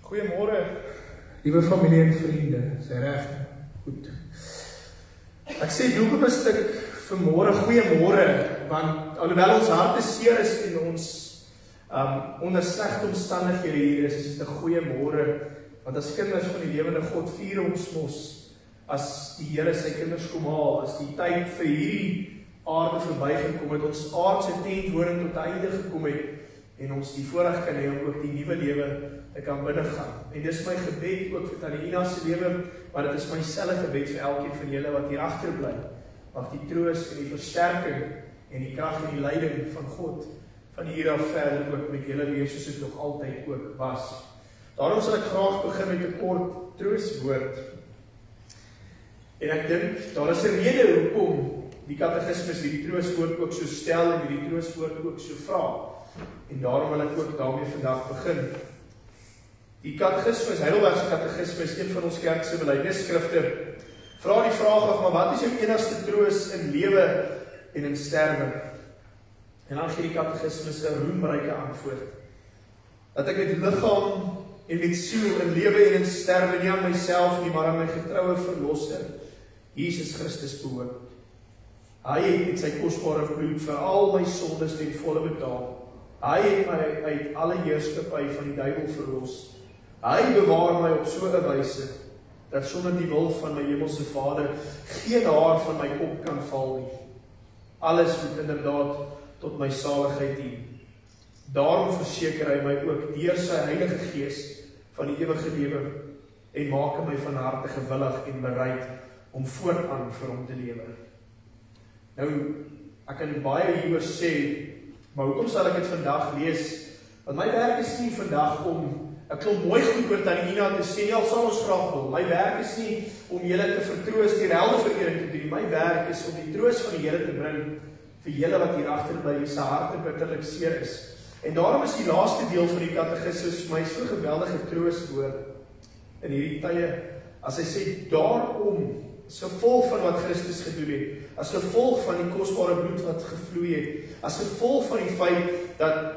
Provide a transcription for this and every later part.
Goeiemôre, liewe familie en vriende, is reg, goed. Ek sê doelbewustig vanmôre goeiemôre, want alhoewel ons harte seer is en ons onder slegte omstandighede hier is dit 'n goeiemôre, want as kinders van die lewende God vier ons mos, as die Here sy kinders kom haal, as die tyd vir hierdie aarde verbygekom het, ons aardse tentwoning tot einde gekom het, en ons die voorreg kan hê om ook die nuwe lewe te kan binnegaan. En dis my gebed ook vir Tannie Ina se lewe, maar dit is my selfe gebed vir elkeen van julle wat hier agterbly. Mag die troos en die versterking en die krag en die leiding van God van hier af verder ook met julle wees soos dit nog altyd ook was. Daarom sal ek graag begin met 'n kort troostwoord. En ek dink daar is 'n rede hoekom die katekismes hierdie troostwoord ook so stel en hierdie troostwoord ook so vra. En daarom wil ek ook daarmee vandag begin. Die katekismes, Heidelbergse katekismes, een van ons kerk se belydenisskrifte, vra die vraag af, maar wat is jou enigste troos in lewe en in sterwe? En dan gee die katekismes 'n roemryke antwoord. Dat ek met liggaam en met siel in lewe en in sterwe nie aan myself nie, maar aan my getroue verlosser, Jesus Christus behoort. Hy het met sy kosbare bloed vir al my sondes ten volle betaal. Hy het my uit alle heerskappy van die duiwel verlos. Hy bewaar my op so 'n wyse, dat sonder die wil van my hemelse Vader, geen haar van my kop kan val nie. Alles moet inderdaad tot my saligheid dien. Daarom verseker hy my ook deur sy Heilige Gees van die ewige lewe, en maak my van harte gewillig en bereid om voortaan vir hom te lewe. Nou, ek kan baie hieroor sê, maar hoekom sal ek dit vandag lees? Want my werk is nie vandag om 'n klomp mooi goed oor Tannie Ina te sê nie, al sal ons graag wil. My werk is nie om julle te vertroos deur heldeverering te doen. My werk is om die troos van die Here te bring vir julle wat hier agterbly, wie se harte bitterlik seer is. En daarom is die laaste deel van die katekismes vir my so 'n geweldige troostwoord in hierdie tye, as hy sê daarom, as gevolg van wat Christus gedoen het, as gevolg van die kosbare bloed wat gevloei het, as gevolg van die feit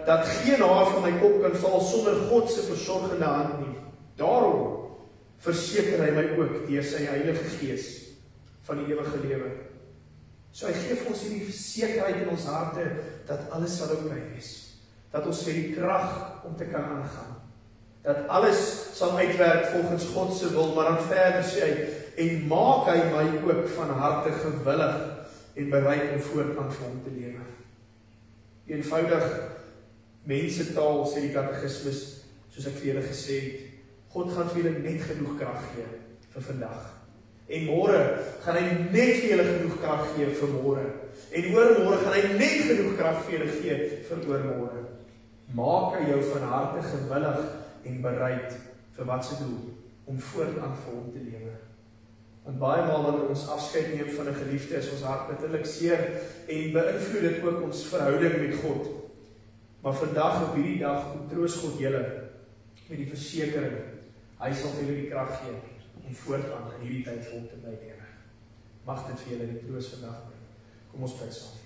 dat geen haar van my kop kan val sonder God se versorgende hand nie. Daarom verseker hy my ook deur sy Heilige Gees van die ewige lewe. So hy gee vir ons hierdie sekerheid in ons harte dat alles sal oukei wees. Dat ons vir die krag om te kan aangaan. Dat alles sal uitwerk volgens God se wil, maar dan verder sê hy, en maak hy my ook van harte gewillig en bereid om voortaan vir hom te lewe. Eenvoudig mensetaal sê die katekismes, soos ek vir julle gesê het, God gaan vir julle net genoeg krag gee vir vandag. En môre gaan hy net vir julle genoeg krag gee vir môre. En oormôre gaan hy net genoeg krag vir julle gee vir oormôre. Maak hy jou van harte gewillig en bereid vir wat se doel? Om voortaan vir hom te lewe. Want baie maal wanneer ons afskeid neem van 'n geliefde, is ons hart bitterlik seer en beïnvloed dit ook ons verhouding met God. Maar vandag op hierdie dag troos God julle met die versekering, hy sal vir julle die krag gee om voortaan in hierdie tyd vol te bly lewe. Mag dit vir julle die troos vandag bring. Kom ons bid saam.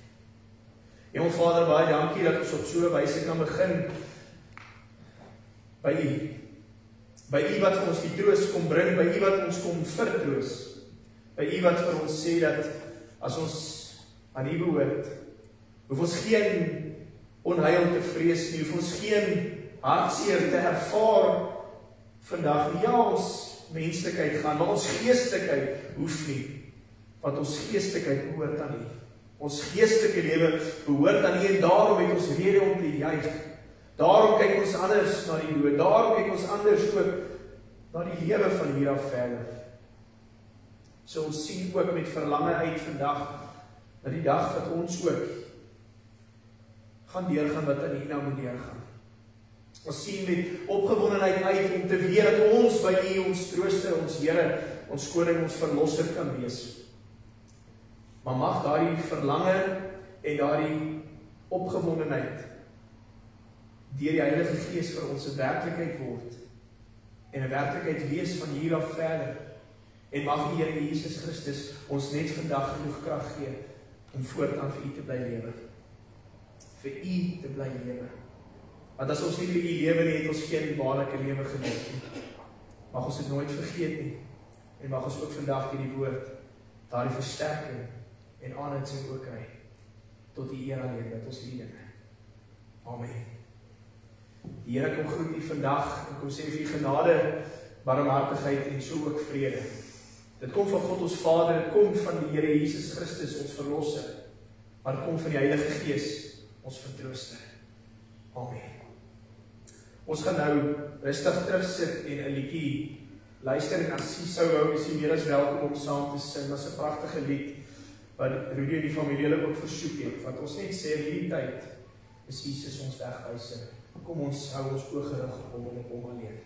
Hemel Vader, baie dankie dat ons op so 'n wyse kan begin by U. By U wat vir ons die troos kom bring, by U wat ons kom vertroos. By U wat vir ons sê dat as ons aan U behoort, hoef ons geen onheil te vrees nie, hoef ons geen hartseer te ervaar vandag nie. Ja, ons menslikheid gaan, maar ons geestelikheid hoef nie, want ons geestelikheid behoort aan U. Ons geestelike lewe behoort aan U en daarom het ons rede om te juig. Daarom kyk ons anders na die dood, daarom kyk ons anders ook na die lewe van hier af verder. So ons sien ook met verlange uit vandag, na die dag wat ons ook gaan deurgaan wat aan Ina moet deurgaan. Ons sien met opgewondenheid uit om te weet dat ons by U, ons trooster, ons Here, ons koning, ons verlosser kan wees. Maar mag daardie verlange en daardie opgewondenheid deur die Heilige Gees vir ons 'n werklikheid word en 'n werklikheid wees van hier af verder. En mag die Here Jesus Christus ons net vandag genoeg krag gee om voortaan vir U te bly lewe. Vir U te bly lewe. Want as ons nie vir U lewe nie, het ons geen ware lewe geleef nie. Mag ons dit nooit vergeet nie. En mag ons ook vandag in die woord daardie versterking en aanhitsing ook kry tot die eer alleen met ons liedinge. Amen. Die Here kom groet U vandag en kom sê vir U genade, barmhartigheid en so ook vrede. Dit kom van God ons Vader, dit kom van die Here Jesus Christus, ons verlosser, maar dit kom van die Heilige Gees, ons vertrooster. Amen. Ons gaan nou rustig terugsit en 'n liedjie luister en as jy sou wou, is jy meer as welkom om saam te sing. Dit is 'n pragtige lied wat Rudy en die familie ook versoek het, wat ons net sê in hierdie tyd is Jesus ons wegwyser. Kom ons hou ons oë gerig op hom en op hom alleen.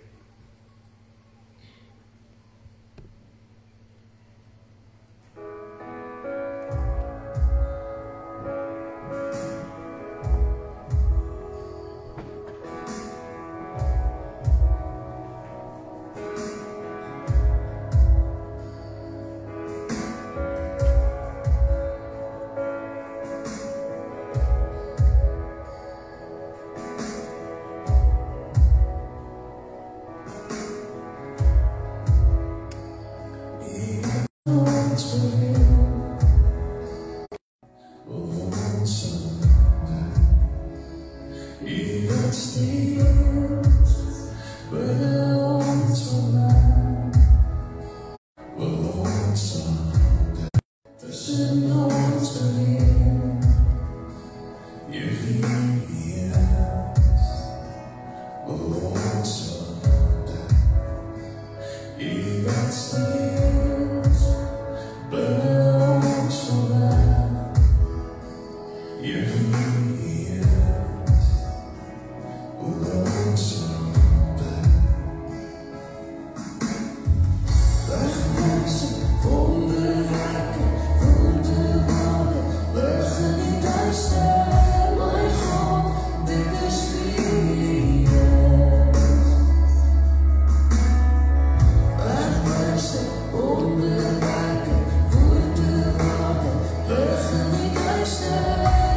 Luister,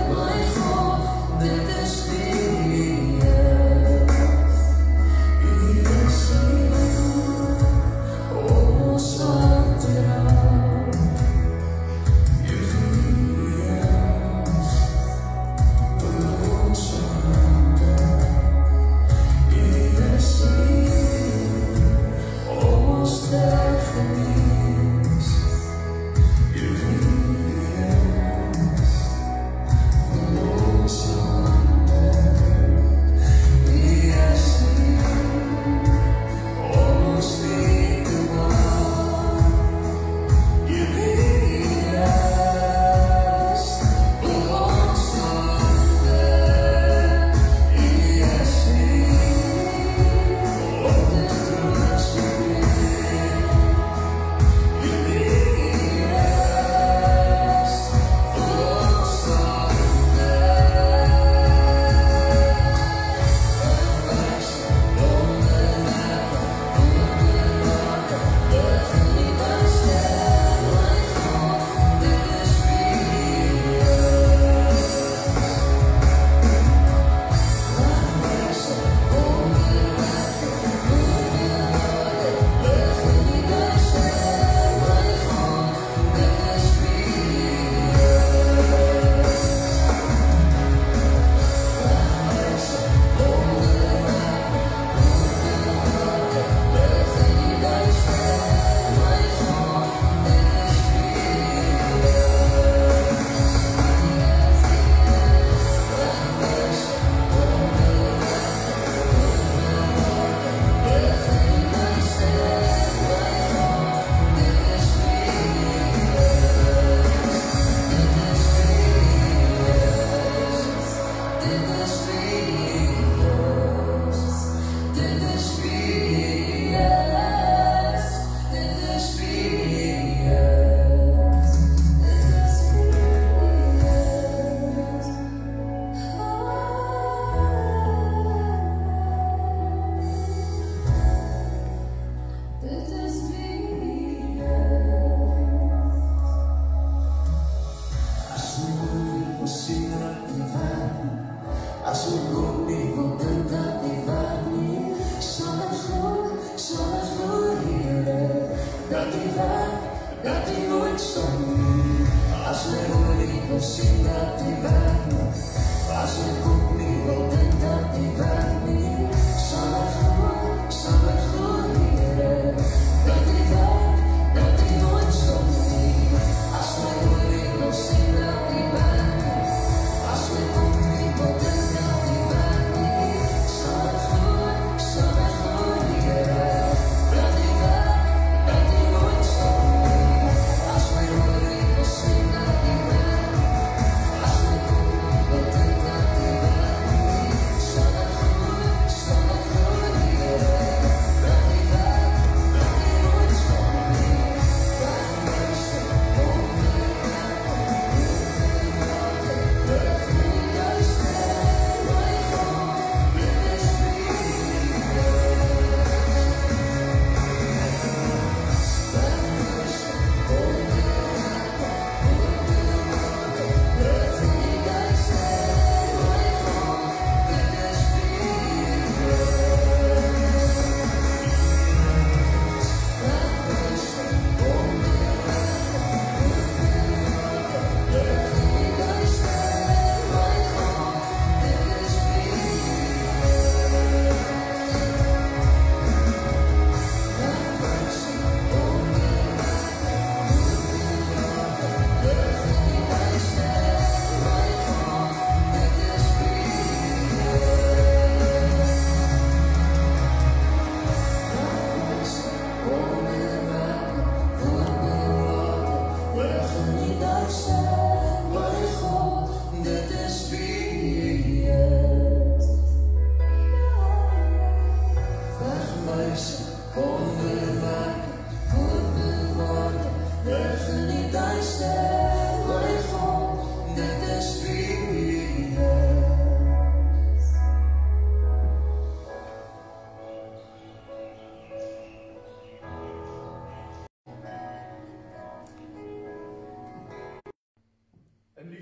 my God, dit is wie U is.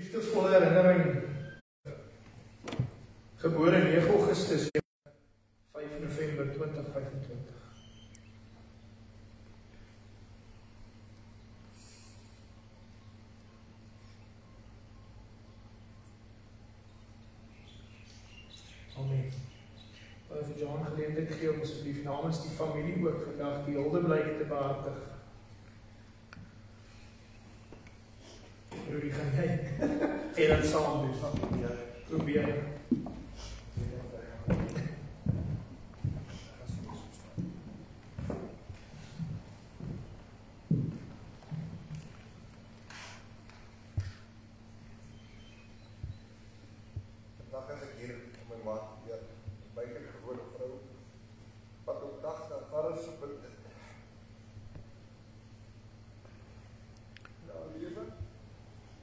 liefdesvolle herinnering. Gebore 9 Augustus 5 November 2025. Amen. Vir Johan geleentheid gee om asseblief namens die familie ook vandag die huldeblyk te behartig. Rudy, gaan jy? En dan saam doen. Ja, probeer. Vandag is ek hier op my maat, ja, byker gewone vrou, wat op dag na alles op het, nou leven,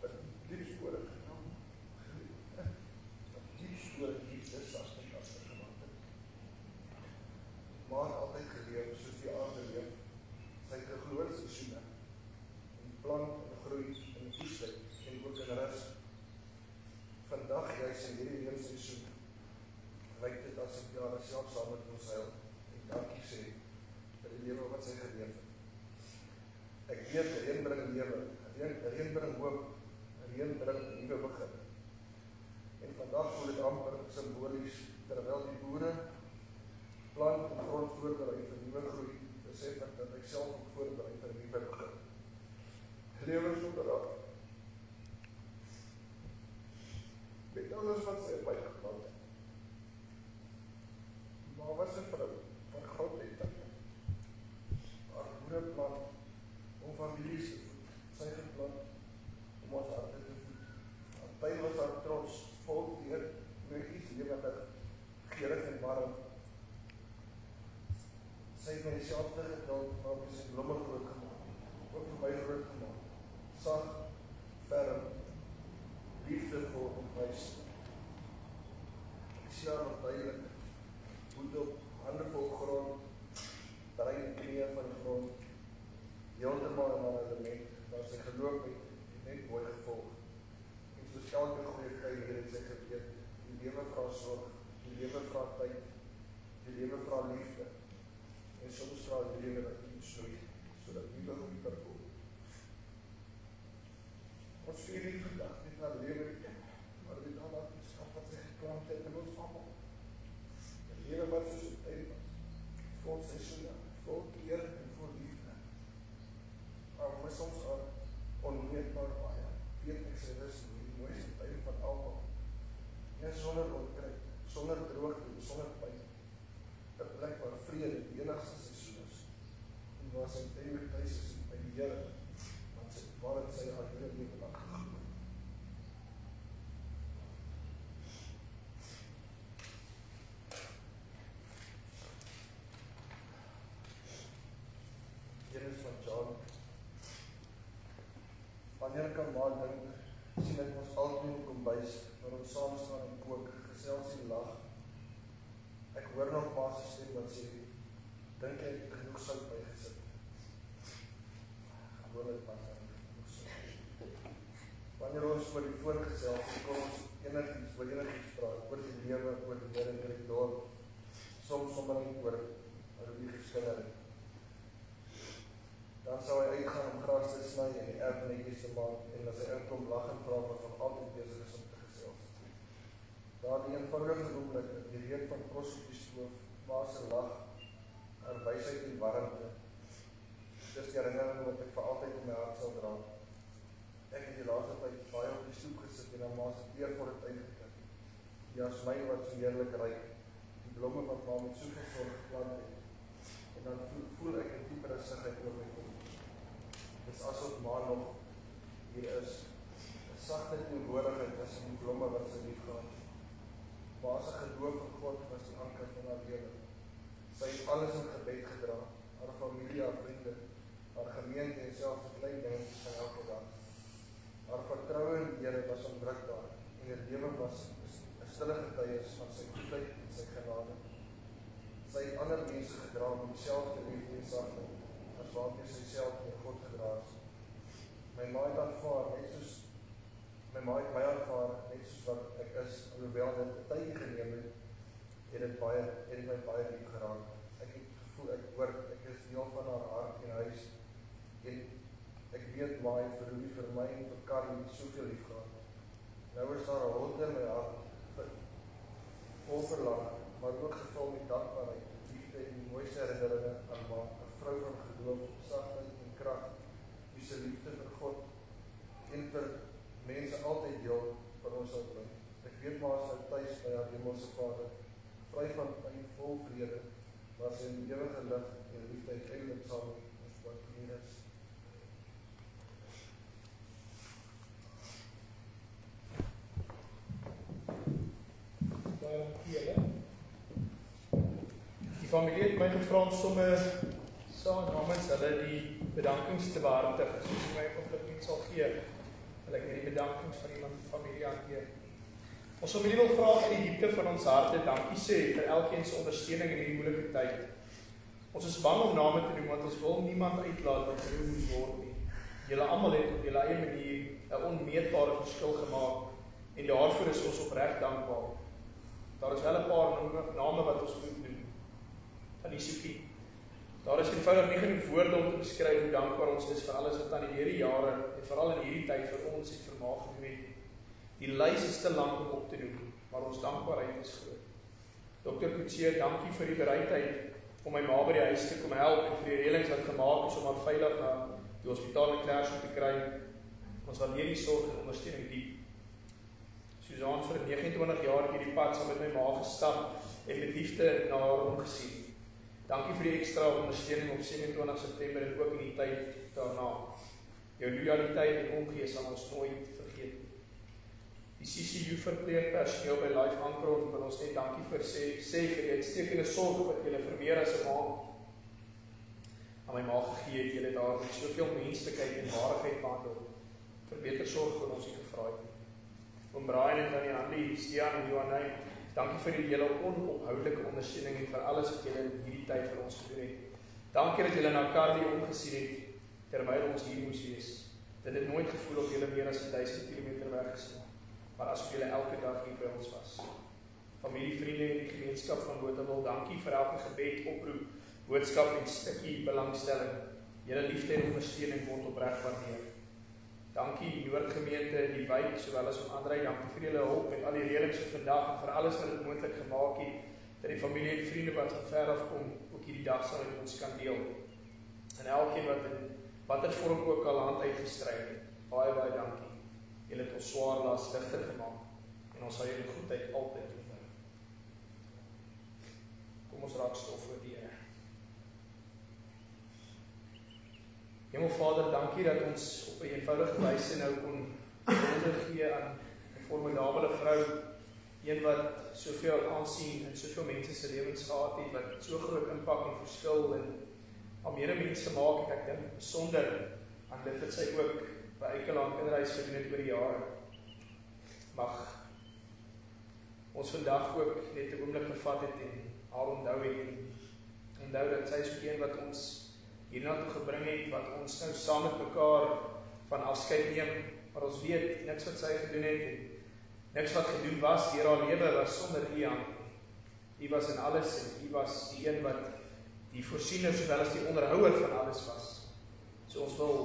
wat liefswoorde genoem, wat liefswoorde Jesus as die kaste gemaakt het. Maar altyd geleef, soos die aarde leef, sy geloofseisoene, in plant en groei, in woestheid, en ook in rus. Vandag, juist in hierdie leefseisoen, lyk dit as ek jare self saam met ons heil, en dankie sê, vir die lewe wat sy geleef het. Ek weet, reën bring lewe, reën bring hoop, reën bring nuwe begin. En vandag voel dit amper symbolies, terwyl die boere plant en grond voorberei vir nuwe groei, besef ek dat ek self ook voorberei vir nuwe begin. Lewe sonder af. Met alles wat sy op my geplant het. Maar was 'n vrou van groot liefde. Haar moeder plant om families te voed. Sy geplant om ons harte te voed. Haar tuin was haar trots, vol deur netjies lewendig, geurig en warm. Sy het my dieselfde geduld waarop sy blomme groot gemaak, ook vir my groot gemaak. Sag, ferm, liefdevol en wys. Ek sien haar nog duidelik, voet op, hande vol grond, brein knieën van grond, heeltemal in haar element, waar sy geloop het, net mooi gevolg. En soos elke goeie kuier het sy geweet, die lewe vra sorg, die lewe vra tyd, die lewe vra liefde, en soms vra die lewe dat jy snoei, sodat nie nog nie kan kom. Ons vier die vandag net na sonder pyn. 'n plek waar vrede die enigste seisoen is. En waar sy eintlik tuis is by die Here, waarin sy haar hele lewe lang geglo. Hier is van John. Wanneer kan maar dink, sien ek ons altyd in die kombuis, waar ons saam staan en kook, gesels en lag. Ek hoor nog maar sy stem wat sê, dink jy het genoeg sout bygesit. Gewoonlik maar genoeg sout. Wanneer ons oor die voorgesels, kom ons enigiets praat, oor die lewe, oor die Here in die dorp, soms sommer nie oor die geskilder. Dan sou hy uitgaan om gras te sny en die erf netjies te maak en as hy inkom lag en praat wat van altyd besig is om te gesels. Daar die eenvoudige oomblik, die reuk van kos op die stoof, ma se lag, haar wysheid en warmte. Dis die herinnering wat ek vir altyd in my hart sal dra. Ek het die laaste tyd baie op die stoep gesit en aan ma se teer voor het uitgekyk. Die jasmijn wat so heerlik ryk, die blomme wat ma met soveel sorg geplant het. En dan voel ek 'n diepe rustigheid oor my kom. Dis asof ma nog hier is. 'n Sagte teenwoordigheid is in die blomme wat sy lief gehad. Maar sy geloof in God was die anker van haar lewe. Sy het alles in gebed gedra, haar familie, haar vriende, haar gemeente en selfs die klein dingetjies van elke dag. Haar vertroue in die Here was onwrikbaar en haar lewe was 'n stille getuienis van sy goedheid en sy genade. Sy het ander mense gedra met dieselfde liefde en sagtheid as waarmee sy self deur God gedra is. My ma het my aanvaar net soos wat ek is, alhoewel dit 'n tydjie geneem het, het dit my baie diep geraak. Ek het gevoel ek is deel van haar hart en huis en ek weet maar het vir my en vir Carly soveel lief gehad. Nou is daar 'n holte in my hart vol verlang, maar ook gevul met dankbaarheid, liefde en die mooiste herinneringe aan ma, 'n vrou van geloof, sagtheid en krag, wie se liefde vir God en vir mense altyd deel van ons sal bly. Ek weet maar sy tuis by haar hemelse Vader, vry van pyn, vol vrede, waar sy in ewige lig en liefde uiteindelik saam met ons bly is. Die familie het my gevra om sommer saam namens hulle die bedankings te behartig, soos my kompliment sal gee, wil ek die bedankings van iemand familie hanteer. Ons familie wil graag in die diepte van ons harte dankie sê vir elkeen se ondersteuning in hierdie moeilike tyd. Ons is bang om name te noem, want ons wil niemand uitlaat wat genoem moes word nie. Julle almal het op julle eie manier 'n onmeetbare verskil gemaak en daarvoor is ons opreg dankbaar. Daar is wel 'n paar name wat ons moet doen. Van die soepie. Daar is eenvoudig nie genoeg woorde om te beskryf hoe dankbaar ons is vir alles wat aan die hierdie jare en veral in hierdie tyd vir ons het vermaak gedoen het. Die lys is te lank om op te doen, maar ons dankbaarheid is groot. Dr. Kutsie, dankie vir die bereidheid om my ma by die huis te kom help en vir die reëlings wat gemaak is om haar veilig na die hospitaal in Klerksdorp te kry. Ons waardeer die sorg en ondersteuning diep. Suzanne vir 29 jaar hierdie pad saam met my ma gestap en met liefde na haar omgesien. Dankie vir die ekstra ondersteuning op 27 September en ook in die tyd daarna. Jou loyaliteit en omgee sal ons nooit vergeet nie. Die CCU verpleegpersoneel by Life Anchor wil ons net dankie vir sê vir die uitstekende sorg wat julle vir meer as 'n maand aan my ma gegee het. Julle daar met soveel menslikheid en waardigheid behandel. Vir beter sorg vir ons nie gevra het nie. Oom Brian en Tannie Andy, Stian en Johanne, dankie vir die hele onophoudelike ondersteuning en vir alles wat julle in hierdie tyd vir ons gedoen het. Dankie dat julle na Carly omgesien het terwyl ons hier moes wees. Dit het nooit gevoel of julle meer as 1000 km weg is, maar asof julle elke dag hier by ons was. Familie, vriende en die gemeenskap van Botawil, dankie vir elke gebed, oproep, boodskap en stukkie belangstelling. Julle liefde en ondersteuning word opreg waardeer. Dankie die Noordgemeente, die wijk, sowel as om Andrei, dankie vir julle hulp met al die reëlings vir vandag en vir alles wat dit moontlik gemaak het, dat die familie en vriende wat van ver af kom, ook hierdie dag sal met ons kan deel. En elkeen wat in watter vorm ook al hand uitgestryd het, baie dankie. Julle het ons swaar las ligter gemaak en ons sal julle goedheid altyd onthou. stof oor die Here. Hemelvader, dankie dat ons op 'n eenvoudige wyse nou kon hulde gee aan 'n formidabele vrou, een wat soveel aansien in soveel mense se lewens gehad het, wat so groot impak en verskil en al meer mense gemaak het. Ek dink besonder aan dit wat sy ook by Eikeland Kinderhuis gedoen het oor die jare. Mag ons vandag ook net 'n oomblik gevat het en haar onthou het en onthou dat sy is ook een wat ons hierna toe gebring het, wat ons nou saam met mekaar van afskeid neem, maar ons weet, niks wat sy gedoen het en niks wat gedoen was deur haar lewe was sonder U hand. U was in alles en U was die een wat die voorsiener sowel as die onderhouer van alles was. So ons wil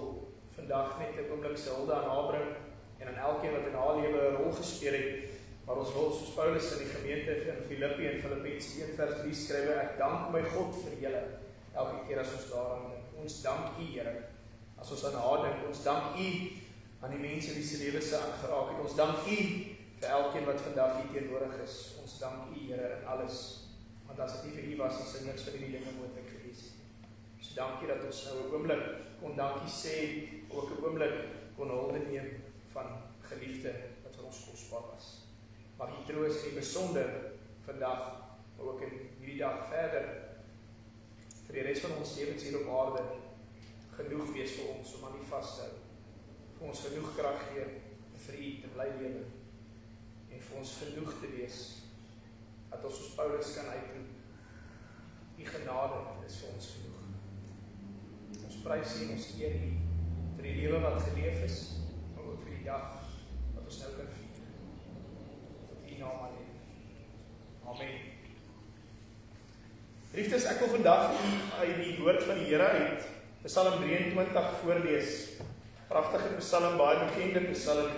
vandag net 'n oomblik se hulde aan haar bring en aan elkeen wat in haar lewe 'n rol gespeel het. Maar ons wil soos Paulus in die gemeente in Filippi en Filippense 1:3 skryf, ek dank my God vir julle elke keer as ons daaraan dink. Ons dank U, Here, as ons aan haar dink. Ons dank U aan die mense wie se lewens se aangeraak het. Ons dank U vir elkeen wat vandag hier teenwoordig is. Ons dank U, Here, in alles. Want as dit nie vir U was, dan sou niks van hierdie dinge moontlik gewees het. So dankie dat ons nou 'n oomblik kon dankie sê, ook 'n oomblik kon hulde neem van geliefde wat vir ons kosbaar was. Mag U troos en besonder vandag, maar ook in hierdie dag verder, vir die res van ons lewens hier op aarde, genoeg wees vir ons om aan U vas te hou, vir ons genoeg krag gee vir U te bly lewe, en vir ons genoeg te wees, dat ons soos Paulus kan uitroep, U genade is vir ons genoeg. Ons prys U en ons eer U vir die lewe wat geleef is, maar ook vir die dag wat ons nou kan vier. Tot U naam alleen. Amen. Liefdes, ek wil vandag uit die woord van die Here uit Psalm 23 voorlees. Pragtige psalm, baie bekende psalm.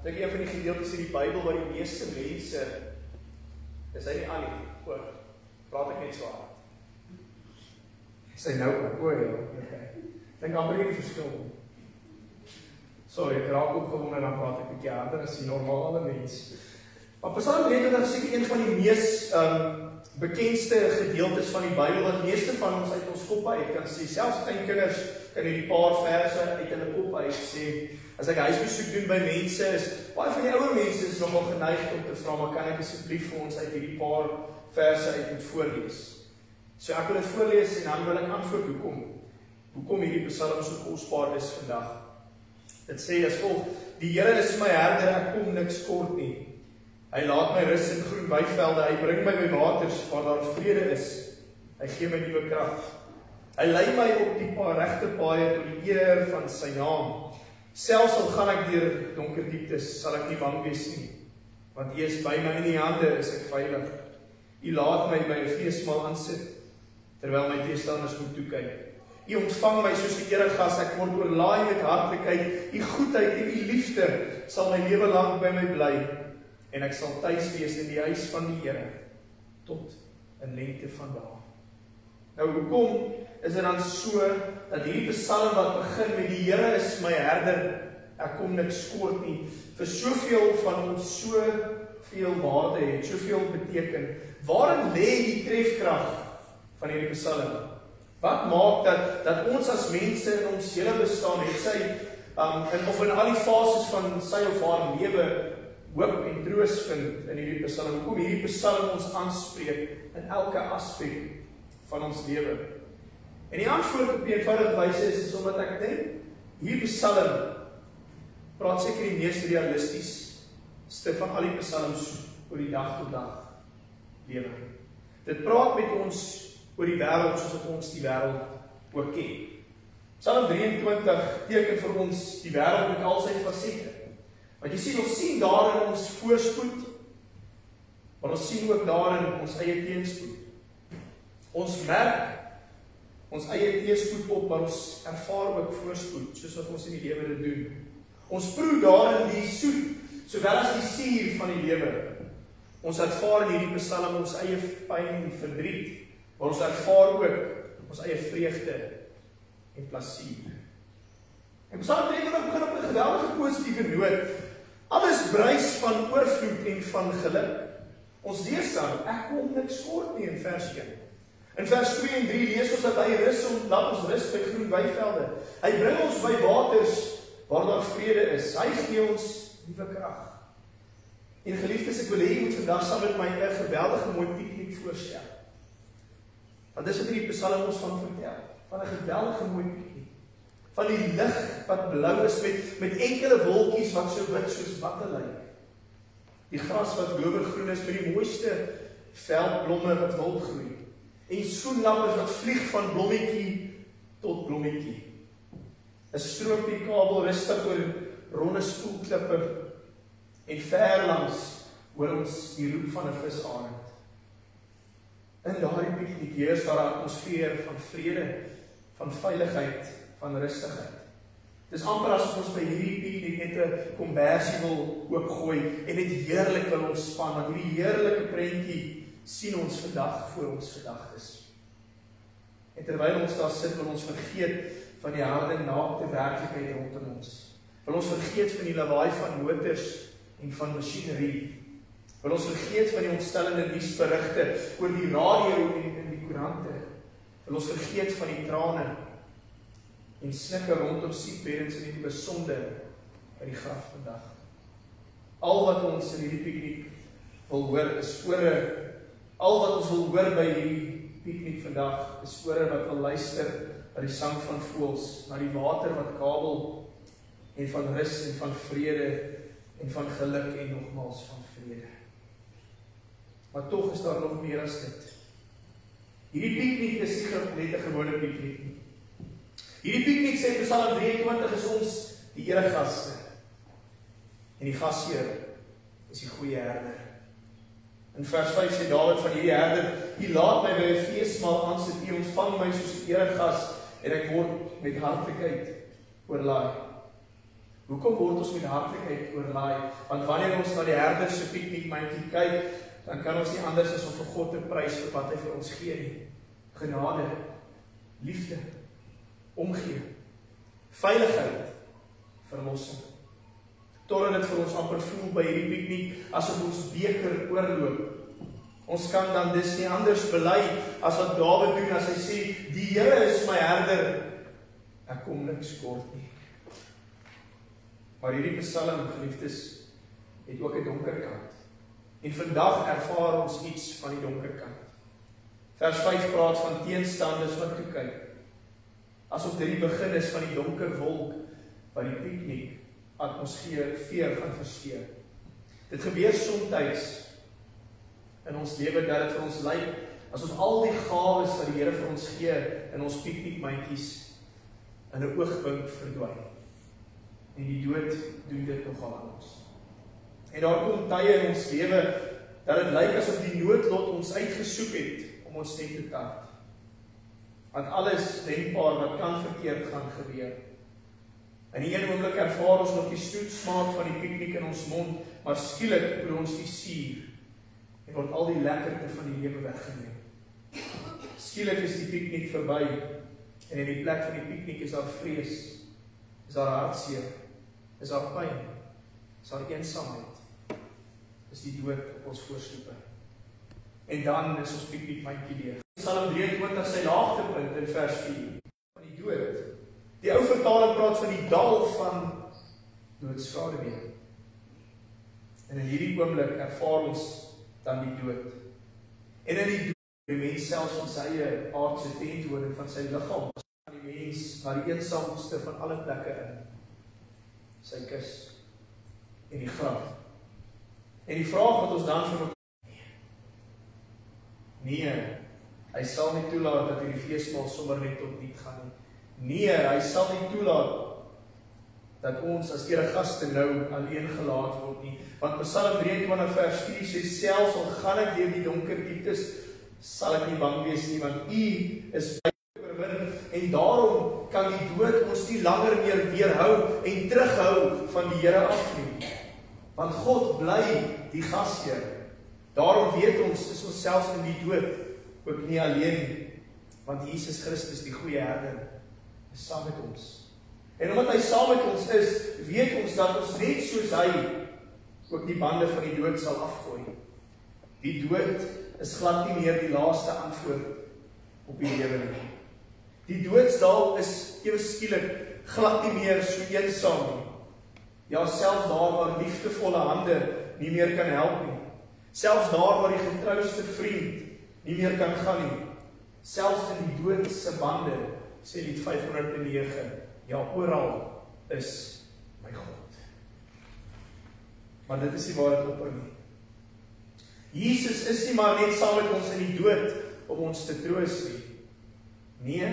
Dit is een van die gedeeltes in die Bybel waar die meeste mense, is hy nie aan nie, oor, praat ek net so hard. Is hy nou, ja, okay. Dink amper nie die verskil. Sorry, ek raak opgewonde en dan praat ek 'n bietjie harder as die normale mens. Maar Psalm 23 is seker een van die mees bekendste gedeeltes van die Bybel, wat meeste van ons uit ons kop uit kan sê. Selfs kleinkinders kan hierdie paar verse uit hulle kop uit sê. As ek huisbesoek doen by mense, is baie van die ouer mense is nogal geneig om te vra, maar kan ek asseblief vir ons uit hierdie paar verse uit moet voorlees? So ek wil dit voorlees en dan wil ek antwoord hoekom hierdie psalm so kosbaar is vandag. Dit sê as volg: Die Here is my herder, ek kom niks kort nie. Hy laat my rus in groen weivelde, hy bring my by waters waar daar vrede is. Hy gee my nuwe krag. Hy lei my op die regte paaie tot die eer van sy naam. Selfs al gaan ek deur donker dieptes, sal ek nie bang wees nie, want U is by my, in U hande is ek veilig. U laat my by 'n feesmaal aansit, terwyl my teestanders moet toekyk. U ontvang my soos 'n eregas, ek word oorlaai met hartlikheid. U goedheid en U liefde sal my lewe lank by my bly, en ek sal tuis wees in die huis van die Here tot 'n lengte van dae. Nou, hoekom is dit dan so dat hierdie psalm wat begin met die Here is my herder, ek kom niks kort nie, vir soveel van ons soveel waarde het, soveel beteken? Waarin lê die trefkrag van hierdie psalm? Wat maak dat ons as mense in ons hele bestaan, het sy of in al die fases van sy of haar lewe hoop en troos vind in hierdie psalm? Hoekom hierdie psalm ons aanspreek in elke aspek van ons lewe? En die antwoord op die eenvoudige wyse is omdat ek dink, hierdie psalm praat seker die mees realistiesste van al die psalms oor die dag tot dag lewe. Dit praat met ons oor die wêreld soos wat ons die wêreld ook ken. Psalm 23 teken vir ons die wêreld met al sy fasette. Want jy sien, ons sien daarin ons voorspoed, maar ons sien ook daarin ons eie teenspoed. Ons merk ons eie teenspoed op, maar ons ervaar ook voorspoed, soos wat ons in die lewe dit doen. Ons proe daarin die soet, sowel as die suur van die lewe. Ons ervaar in hierdie psalm ons eie pyn en verdriet, maar ons ervaar ook ons eie vreugde en plesier. En Psalm 23 begin op 'n geweldige positiewe noot. Alles bruis van oorvloed en van geluk. Ons lees dan, ek kom niks kort nie in vers 1. In vers 2 en 3 lees ons dat hy laat ons rus by groen weivelde. Hy bring ons by waters waar daar vrede is. Hy gee ons nuwe krag. En geliefdes, ek wil hê jy moet vandag saam met my 'n geweldige mooi piknik voorstel. Want dis wat hierdie Psalm ons van vertel, van 'n geweldige mooi piknik. Van die lig wat blou is met enkele wolkies wat so wit soos watte lyk. Die gras wat glowergroen is met die mooiste veldblomme wat wild groei. En soenlappers wat vlieg van blommetjie tot blommetjie. 'n Stroompie kabel rustig oor ronde spoelklippe en ver langs hoor ons die roep van 'n visarend. In daardie piknik heers daar 'n atmosfeer van vrede, van veiligheid, van rustigheid. Dis amper asof ons by hierdie piknik net 'n kombersie wil oopgooi en net heerlik wil ontspan, want hierdie heerlike prentjie sien ons vandag voor ons gedagtes. En terwyl ons daar sit, wil ons vergeet van die harde naakte werklikheid rondom ons. Wil ons vergeet van die lawaai van motors en van masjinerie. Wil ons vergeet van die ontstellende nuusberigte oor die radio en in die koerante. Wil ons vergeet van die trane en snikke rondom siekbeddens en die besonde by die graf vandag. Al wat ons in hierdie piknik wil hoor is ore. Al wat ons wil hoor by hierdie piknik vandag is ore wat wil luister na die sang van voëls, na die water wat kabel en van rus en van vrede en van geluk en nogmaals van vrede. Maar tog is daar nog meer as dit. Hierdie piknik is nie net 'n gewone piknik nie. Hierdie piknik sê Psalm 23 is ons die eregaste. En die gasheer is die goeie herder. In vers 5 sê Dawid van hierdie herder, hy laat my by 'n feesmaal aansit, hy ontvang my soos 'n eregas en ek word met hartlikheid oorlaai. Hoekom word ons met hartlikheid oorlaai? Want wanneer ons na die herder se piknikmandjie kyk, dan kan ons nie anders as om vir God te prys vir wat hy vir ons gee nie. Genade, liefde, omgee, veiligheid, verlossing. Totdat dit vir ons amper voel by hierdie piknik asof ons beker oorloop. Ons kan dan dis nie anders bely as wat Dawid doen as hy sê, die Here is my herder, ek kom niks kort nie. Maar hierdie Psalm, geliefdes, het ook 'n donker kant. En vandag ervaar ons iets van die donker kant. Vers 5 praat van teenstanders wat toe kyk. Asof dit die begin is van die donker wolk wat die piknik atmosfeer gaan versteur. Dit gebeur soms in ons lewe dat dit vir ons lyk asof al die gawes wat die Here vir ons gee in ons piknikmandjies in 'n oogwink verdwyn. En die dood doen dit nogal aan ons. En daar kom tye in ons lewe dat dit lyk asof die noodlot ons uitgesoek het om ons net te tart. Want alles denkbaar wat kan verkeerd gaan gebeur. In die een oomblik ervaar ons nog die smaak van die piknik in ons mond, maar skielik proe ons die suur en word al die lekkerte van die lewe weggeneem. Skielik is die piknik verby en in die plek van die piknik is daar vrees, is daar hartseer, is daar pyn, is daar eensaamheid, is die dood op ons voorstoepe. En dan is ons piknikmandjie leeg. Psalm 23 sy laagtepunt in vers 4 van die dood. Die ou vertaling praat van die dal van doodskaduwee. En in hierdie oomblik ervaar ons dan die dood. En in die dood die mens selfs van sy eie aardse tentwoning van sy liggaam, van die mens na die eensaamste van alle plekke in. Sy kus en die graf. En die vraag wat ons dan vir nee, hy sal nie toelaat dat hierdie feesmaal sommer net tot niet gaan nie. Nee, hy sal nie toelaat dat ons as eregaste nou alleen gelaat word nie. Want Psalm 23 vers 4 sê, selfs al gaan ek deur die donker dieptes, sal ek nie bang wees nie, want U is by my oorwin, en daarom kan die dood ons nie langer meer weerhou en terughou van die Here af nie. Want God bly die gasheer. Daarom weet ons, is ons selfs in die dood ook nie alleen nie, want Jesus Christus, die goeie herder, is saam met ons. En omdat hy saam met ons is, weet ons dat ons net soos hy ook die bande van die dood sal afgooi. Die dood is glad nie meer die laaste antwoord op die lewe nie. Die doodsdal is ewe skielik glad nie meer so eensaam nie. Ja, selfs daar waar liefdevolle hande nie meer kan help nie. Selfs daar waar die getrouste vriend nie meer kan gaan nie. Selfs in die doodse bande, sê Lied 509, ja, oral is my God. Maar dit is nie waar het ophou nie. Jesus is nie maar net saam met ons in die dood om ons te troos nie. Nee,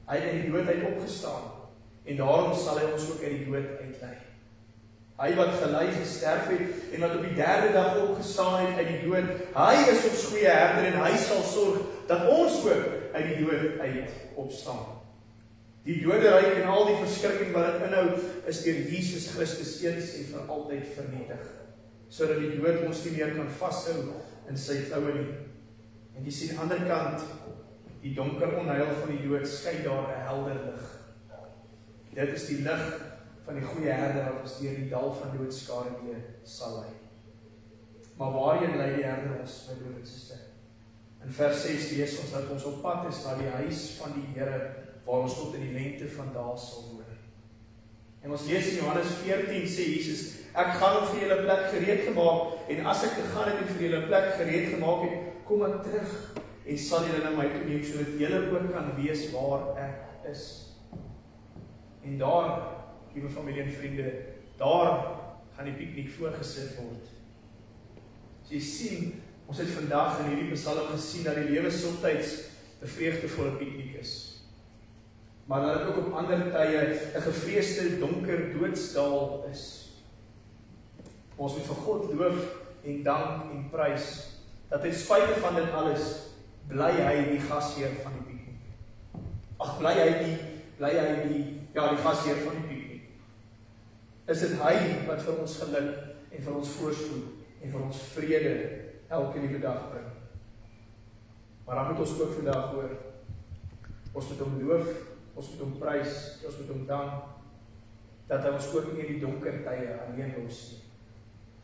hy het uit die dood uit opgestaan en daarom sal hy ons ook uit die dood uitlei. Hy wat gelei gesterf het en wat op die derde dag opgestaan het uit die dood, hy is ons goeie herder en hy sal sorg dat ons ook uit die dood uit opstaan. Die doderyk en al die verskrikking wat dit inhou, is deur Jesus Christus eens en vir altyd vernietig, sodat die dood ons nie meer kan vashou in sy kloue nie. En jy sien aan die ander kant, die donker onheil van die dood skei daar 'n helder lig. Dit is die lig van die goeie herder wat ons deur die dal van doodskade sal lei. Maar waarheen lei die herder ons, my broer en suster? In vers 6 lees ons dat ons op pad is na die huis van die Here, waar ons tot in die lengte van dae sal woon. En ons lees in Johannes 14 sê Jesus, ek gaan om vir julle plek gereed gemaak, en as ek gegaan het en vir julle plek gereed gemaak het, kom ek terug en sal julle na my toe neem, sodat julle ook kan weet waar ek is. En daar, liewe familie en vriende, daar gaan die piknik voorgesit word. So jy sien, ons het vandag in hierdie psalm gesien dat die lewe soms 'n vreugdevolle piknik is. Maar dat dit ook op ander tye 'n gevreesde donker doodsdal is. Ons moet vir God loof en dank en prys dat ten spyte van dit alles bly hy die gasheer van die piknik. Ag, bly hy die gasheer van die piknik. Is dit hy wat vir ons geluk en vir ons voorspoed en vir ons vrede elke liewe dag bring. Maar dan moet ons ook vandag hoor, ons moet hom loof, ons moet hom prys, ons moet hom dank, dat hy ons ook nie in die donker tye alleen los nie.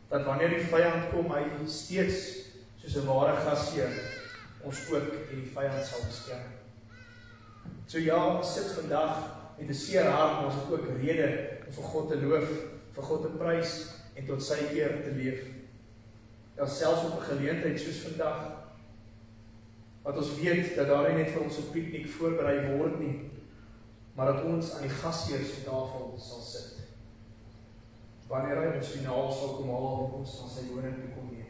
Dat wanneer die vyand kom, hy steeds soos 'n ware gasheer ons ook in die vyand sal beskerm. So ja, sit vandag met 'n seer hart, maar ons het ook rede om vir God te loof, vir God te prys en tot sy eer te leef. Ja, selfs op 'n geleentheid soos vandag, wat ons weet dat daar nie net vir ons 'n piknik voorberei word nie, maar dat ons aan die gasheer se tafel sal sit. Wanneer hy ons finaal sal kom haal en ons aan sy woning toe kom neem.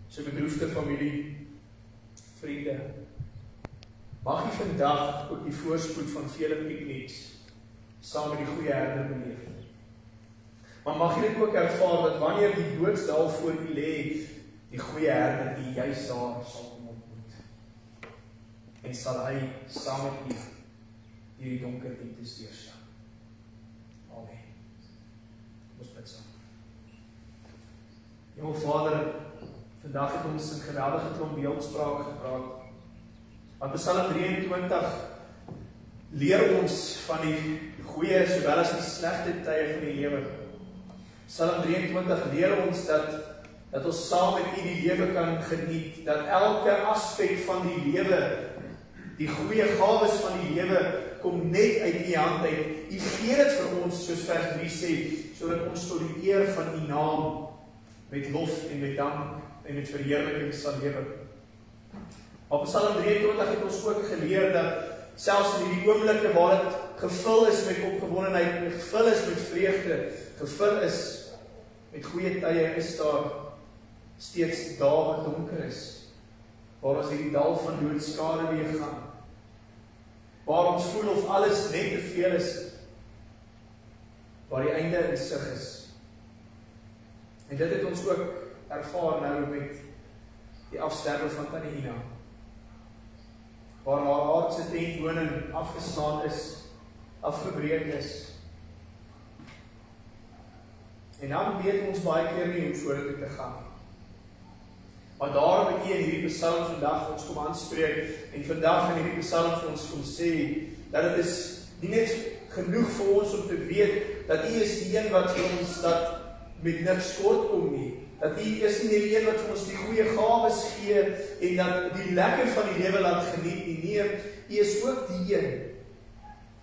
So bedroefde familie, vriende, mag jy vandag ook die voorspoed van vele pikniks saam met die goeie herder beleef. Maar mag jy dit ook ervaar dat wanneer die doodsdal voor u lê, die goeie herder die juis daar sal kom ontmoet. En sal hy saam met u hierdie donker dieptes deurstaan. Amen. Ons bid saam. Hemel Vader, vandag het ons 'n geweldige klomp beeldspraak gepraat. Want Psalm 23 leer ons van die goeie sowel as die slegte tye van die lewe. Psalm 23 leer ons dat ons saam met U die lewe kan geniet, dat elke aspek van die lewe, die goeie gawes van die lewe, kom net uit U hand uit. U gee dit vir ons, soos vers 3 sê, sodat ons tot die eer van U naam met lof en met dank en met verheerliking sal lewe. Op Psalm 23 het ons ook geleer dat selfs in die oomblikke waar dit gevul is met opgewondenheid, gevul is met vreugde, gevul is met goeie tye, is daar steeds dae wat donker is, waar ons hierdie dal van doodskade weer gaan, waar ons voel of alles net te veel is, waar die einde in sig is. En dit het ons ook ervaar nou met die afsterwe van Tannie Ina, waar haar aardse tentwoning afgeslaan is, afgebreek is. En dan weet ons baie keer nie hoe vorentoe te gaan. Maar daarom het U in hierdie psalm vandag ons kom aanspreek, en vandag in hierdie psalm vir ons kom sê, dat dit is nie net genoeg vir ons om te weet, dat U is die een wat vir ons dat met niks kort kom nie, Dat U is nie die een wat vir ons die goeie gawes gee en dat die lekker van die lewe laat geniet nie. Nee, U is ook die een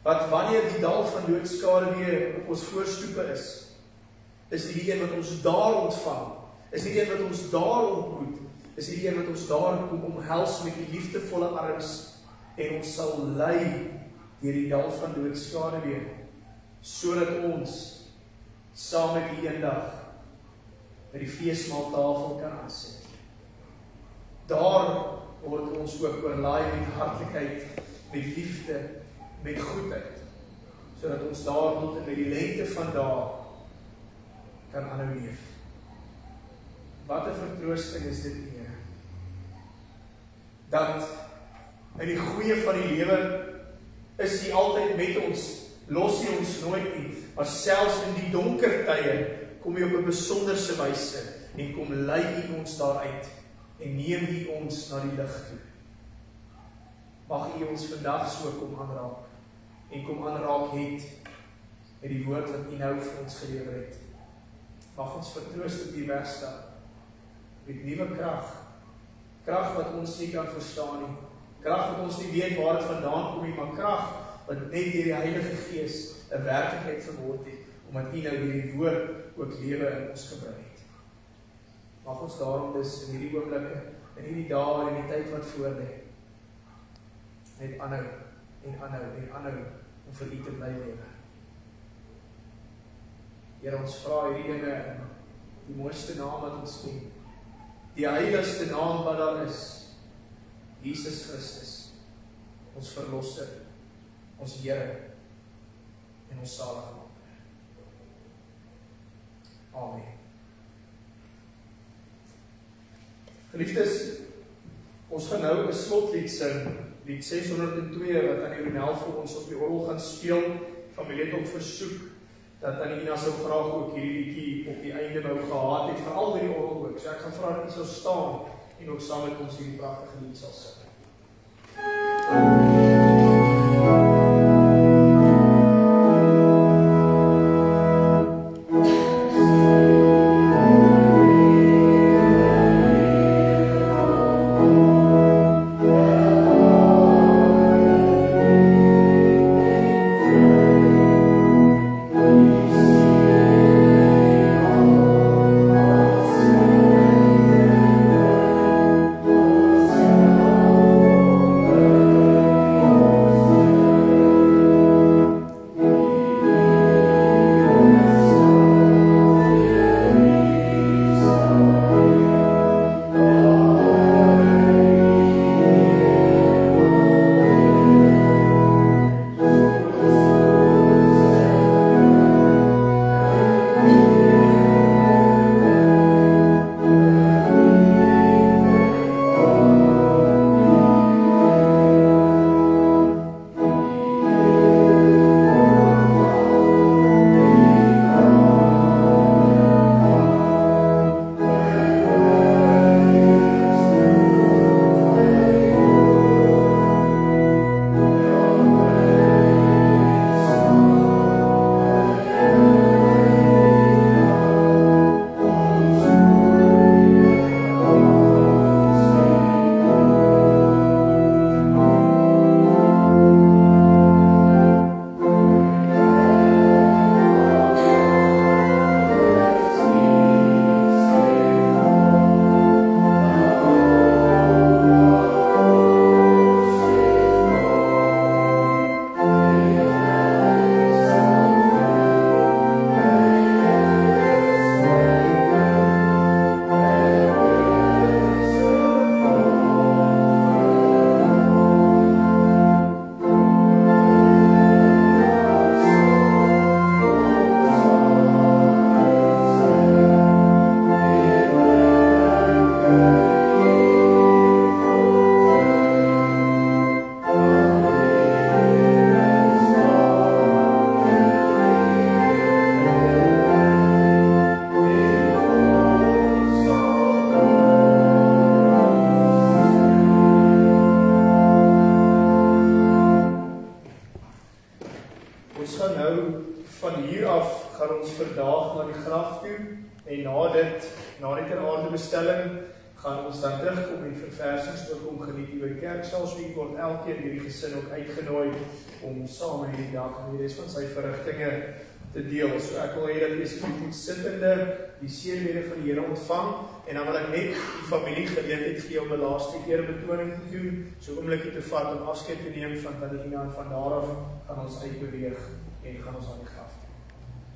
wat wanneer die dal van doodskaduwee op ons voorstoepe is die een wat ons daar ontvang, is die een wat ons daar ontmoet, is die een wat ons daar kom omhels met die liefdevolle arms en ons sal lei deur die dal van doodskaduwee, sodat ons saam met U eendag by die feesmaaltafel kan aansit. Daar word ons ook oorlaai met hartlikheid, met liefde, met goedheid, sodat ons daar tot in die lengte van dae kan aanhou leef. Wat 'n vertroosting is dit nie, dat in die goeie van die lewe is U altyd met ons, los U ons nooit nie, maar selfs in die donker tye kom U op 'n besonderse wyse en kom lei U ons daaruit en neem U ons na die lig toe. Mag U ons vandag so kom aanraak en kom aanraak het met die woord wat U nou vir ons gelewer het. Mag ons vertroos op U wegstaan met nuwe krag, krag wat ons nie kan verstaan nie, krag wat ons nie weet waar dit vandaan kom nie, maar krag wat net deur die Heilige Gees 'n werklikheid geword het, omdat U nou deur die woord ook lewe in ons gebring het. Mag ons daarom dus in hierdie oomblikke, in hierdie dae en die tyd wat voorlê, net aanhou en aanhou en aanhou om vir U te bly lewe. Here, ons vra hierdie dinge in die mooiste naam wat ons ken, die heiligste naam wat daar is, Jesus Christus, ons verlosser, ons Here en ons Saligmaker. Amen. Geliefdes, ons gaan nou 'n slotlied sing, lied 602 wat aan die Ronel vir ons op die orgel gaan speel. Familie het ook versoek dat Anina sou graag ook hierdie liedjie op die einde wou gehad het, veral by die orgel ook. So ek gaan vra dat U sou staan en ook saam met ons hierdie pragtige lied sal sing. Na die ter aarde bestelling gaan ons dan terugkom en verversings ook om geniet hier by die kerksaalsuite word elkeen hierdie gesin ook uitgenooi om saam met hierdie dag en die res van sy verrigtinge te deel. So ek wil hê dat jy asseblief goed sittende die seënbede van die Here ontvang en dan wil ek net die familie geleentheid gee om 'n laaste eerbetoning te doen, so 'n oombliekie te vat om afskeid te neem van Tanina en van daar af gaan ons uitbeweeg en gaan ons aan die graf.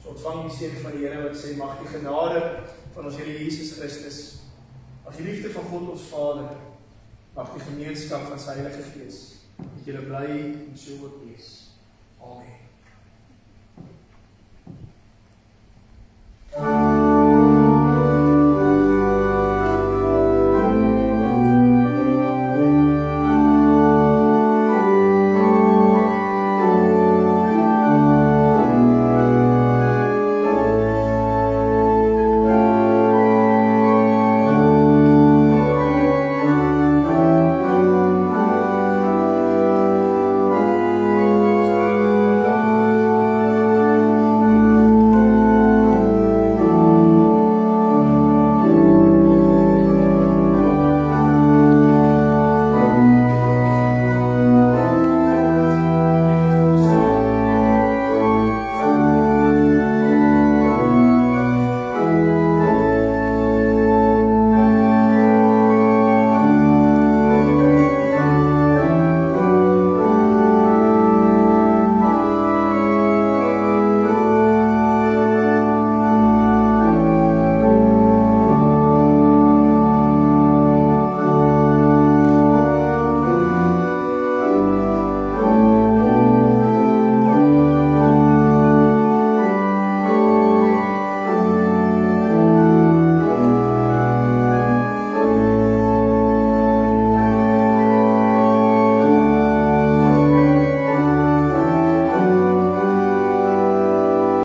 So ontvang die seën van die Here wat sê mag die genade van ons Here Jesus Christus, mag die liefde van God ons Vader, mag die gemeenskap van sy Heilige Gees met julle bly en so ook wees. Amen.